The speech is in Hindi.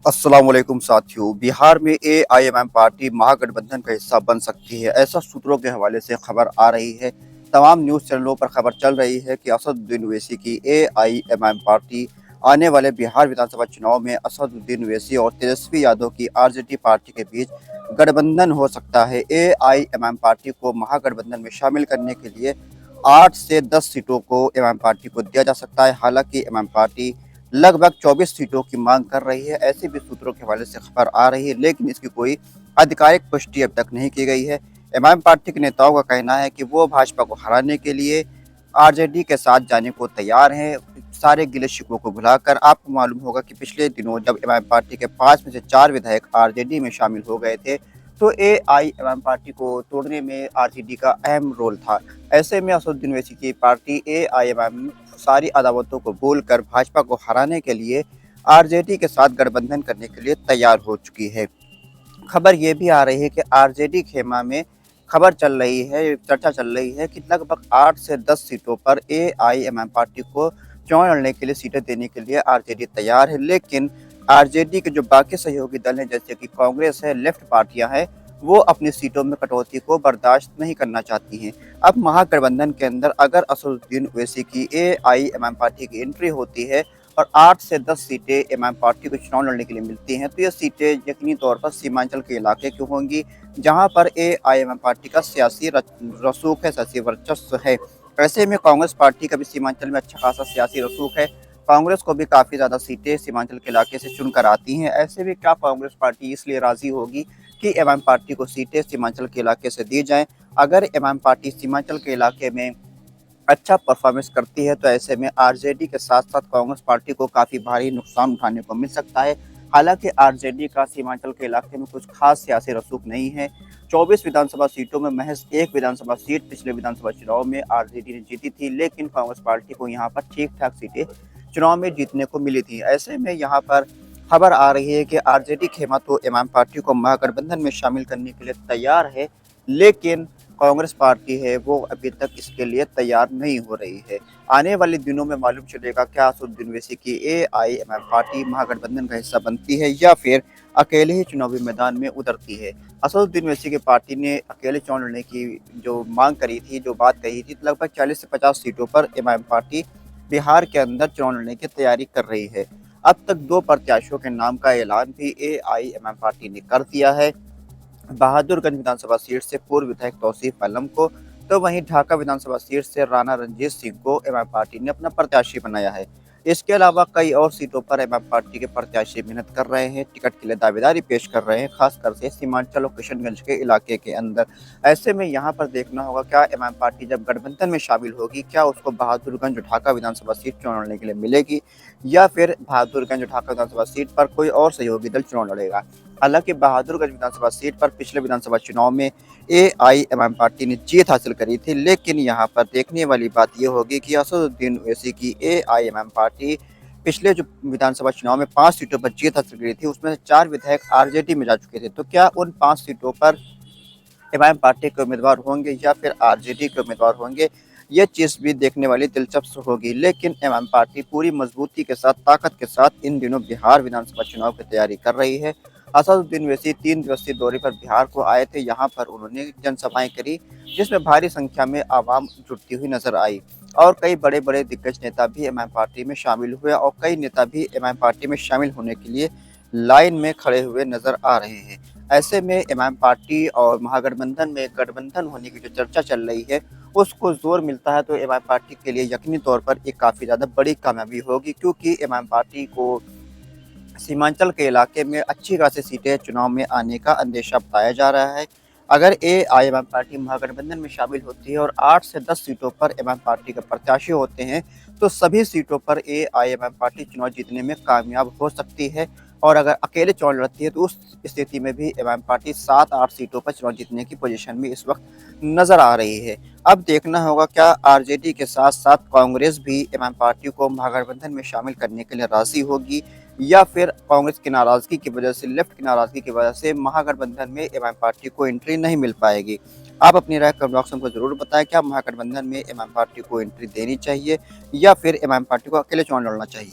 अस्सलाम वालेकुम साथियों। बिहार में एआईएमआईएम पार्टी महागठबंधन का हिस्सा बन सकती है, ऐसा सूत्रों के हवाले से खबर आ रही है। तमाम न्यूज़ चैनलों पर खबर चल रही है कि असदुद्दीन ओवैसी की एआईएमआईएम पार्टी आने वाले बिहार विधानसभा चुनाव में असदुद्दीन ओवैसी और तेजस्वी यादव की आरजेडी पार्टी के बीच गठबंधन हो सकता है। एआईएमआईएम पार्टी को महागठबंधन में शामिल करने के लिए 8 से 10 सीटों को एमआईएम पार्टी को दिया जा सकता है। हालांकि एमआईएम पार्टी लगभग 24 सीटों की मांग कर रही है, ऐसे भी सूत्रों के हवाले से खबर आ रही है, लेकिन इसकी कोई आधिकारिक पुष्टि अब तक नहीं की गई है। एमआईएम पार्टी के नेताओं का कहना है कि वो भाजपा को हराने के लिए आरजेडी के साथ जाने को तैयार हैं, सारे गिले शिकवों को भुलाकर। आपको मालूम होगा कि पिछले दिनों जब एमआईएम पार्टी के 5 में से 4 विधायक आरजेडी में शामिल हो गए थे, तो एआईएमआईएम पार्टी को तोड़ने में आरजेडी का अहम रोल था। ऐसे में असदुद्दीन ओवैसी की पार्टी एआईएमआईएम सारी अदावतों को भूलकर भाजपा को हराने के लिए आरजेडी के साथ गठबंधन करने के लिए तैयार हो चुकी है। खबर ये भी आ रही है कि आरजेडी खेमा में खबर चल रही है, चर्चा चल रही है कि लगभग 8 से 10 सीटों पर एआईएमआईएम पार्टी को चुनाव लड़ने के लिए सीटें देने के लिए आरजेडी तैयार है, लेकिन आरजेडी के जो बाकी सहयोगी दल हैं जैसे कि कांग्रेस है, लेफ्ट पार्टियां हैं, वो अपनी सीटों में कटौती को बर्दाश्त नहीं करना चाहती हैं। अब महागठबंधन के अंदर अगर असदुद्दीन ओवैसी की एआईएमआईएम पार्टी की एंट्री होती है और 8 से 10 सीटें एमआईएम पार्टी को चुनाव लड़ने के लिए मिलती हैं, तो ये सीटें यकीनी तौर पर सीमांचल के इलाके की होंगी, जहां पर एआईएमआईएम पार्टी का सियासी रसूख है, सियासी वर्चस्व है। ऐसे में कांग्रेस पार्टी का भी सीमांचल में अच्छा खासा सियासी रसूख है। कांग्रेस को भी काफ़ी ज़्यादा सीटें सीमांचल के इलाके से चुनकर आती हैं। ऐसे में क्या कांग्रेस पार्टी इसलिए राज़ी होगी कि एमआईएम पार्टी को सीटें सीमांचल के इलाके से दी जाएँ? अगर एमआईएम पार्टी सीमांचल के इलाके में अच्छा परफॉर्मेंस करती है, तो ऐसे में आरजेडी के साथ-साथ कांग्रेस पार्टी को काफ़ी भारी नुकसान उठाने को मिल सकता है। हालाँकि आरजेडी का सीमांचल के इलाके में कुछ खास सियासी रसूख नहीं है। 24 विधानसभा सीटों में महज़ 1 विधानसभा सीट पिछले विधानसभा चुनाव में आरजेडी ने जीती थी, लेकिन कांग्रेस पार्टी को यहाँ पर ठीक-ठाक सीटें चुनाव में जीतने को मिली थी। ऐसे में यहाँ पर खबर आ रही है कि आरजेडी खेमा तो एमआईएम पार्टी को महागठबंधन में शामिल करने के लिए तैयार है, लेकिन कांग्रेस पार्टी है वो अभी तक इसके लिए तैयार नहीं हो रही है। आने वाले दिनों में मालूम चलेगा क्या असदुद्दीन ओवैसी की एआईएमआईएम पार्टी महागठबंधन का हिस्सा बनती है या फिर अकेले ही चुनावी मैदान में उतरती है। असदुद्दीन ओवैसी की पार्टी ने अकेले चुनाव लड़ने की जो मांग करी थी, जो बात कही थी, तो लगभग 40 से 50 सीटों पर एमआईएम पार्टी बिहार के अंदर चुनाव लड़ने की तैयारी कर रही है। अब तक 2 प्रत्याशियों के नाम का ऐलान भी एआईएमआईएम पार्टी ने कर दिया है। बहादुरगंज विधानसभा सीट से पूर्व विधायक तौसीफ आलम को, तो वहीं ढाका विधानसभा सीट से राणा रंजीत सिंह को एमआईएम पार्टी ने अपना प्रत्याशी बनाया है। इसके अलावा कई और सीटों पर एमआईएम पार्टी के प्रत्याशी मेहनत कर रहे हैं, टिकट के लिए दावेदारी पेश कर रहे हैं, खासकर से सीमांचल और किशनगंज के इलाके के अंदर। ऐसे में यहाँ पर देखना होगा क्या एमआईएम पार्टी जब गठबंधन में शामिल होगी, क्या उसको बहादुरगंज और ढाका विधानसभा सीट चुनाव लड़ने के लिए मिलेगी या फिर बहादुरगंज और ढाका विधानसभा सीट पर कोई और सहयोगी दल चुनाव लड़ेगा। हालांकि बहादुरगंज विधानसभा सीट पर पिछले विधानसभा चुनाव में एआईएमआईएम पार्टी ने जीत हासिल करी थी, लेकिन यहाँ पर देखने वाली बात यह होगी कि असदुद्दीन ओवैसी की एआईएमआईएम पार्टी पिछले जो विधानसभा चुनाव में 5 सीटों पर जीत हासिल करी थी, उसमें से 4 विधायक आरजेडी में जा चुके थे। तो क्या उन 5 सीटों पर एमआईएम पार्टी के उम्मीदवार होंगे या फिर आरजेडी के उम्मीदवार होंगे, ये चीज़ भी देखने वाली दिलचस्प होगी। लेकिन एमआईएम पार्टी पूरी मजबूती के साथ, ताकत के साथ इन दिनों बिहार विधानसभा चुनाव की तैयारी कर रही है। असदुद्दीन ओवैसी 3 दिवसीय दौरे पर बिहार को आए थे। यहाँ पर उन्होंने जनसभाएं करी, जिसमें भारी संख्या में आवाम जुटती हुई नजर आई और कई बड़े-बड़े दिग्गज नेता भी एमआईएम पार्टी में शामिल हुए और कई नेता भी एमआईएम पार्टी में शामिल होने के लिए लाइन में खड़े हुए नजर आ रहे हैं। ऐसे में एमआईएम पार्टी और महागठबंधन में गठबंधन होने की जो चर्चा चल रही है, उसको जोर मिलता है तो एमआईएम पार्टी के लिए यकीनी तौर पर एक काफ़ी ज़्यादा बड़ी कामयाबी होगी, क्योंकि एमआईएम पार्टी को सीमांचल के इलाके में अच्छी खासी सीटें चुनाव में आने का अंदेशा बताया जा रहा है। अगर एआईएमआईएम पार्टी महागठबंधन में शामिल होती है और 8 से 10 सीटों पर एमआईएम पार्टी के प्रत्याशी होते हैं, तो सभी सीटों पर एआईएमआईएम पार्टी चुनाव जीतने में कामयाब हो सकती है और अगर अकेले चुनाव लड़ती है, तो उस स्थिति में भी एमआईएम पार्टी 7-8 सीटों पर चुनाव जीतने की पोजीशन में इस वक्त नज़र आ रही है। अब देखना होगा क्या आरजेडी के साथ-साथ कांग्रेस भी एमआईएम पार्टी को महागठबंधन में शामिल करने के लिए राज़ी होगी या फिर कांग्रेस की नाराज़गी की वजह से, लेफ्ट की नाराज़गी की वजह से महागठबंधन में एमआईएम पार्टी को एंट्री नहीं मिल पाएगी। आप अपनी राय कमेंट बॉक्स में हमको ज़रूर बताएं, क्या महागठबंधन में एमआईएम पार्टी को एंट्री देनी चाहिए या फिर एमआईएम पार्टी को अकेले चुनाव लड़ना चाहिए?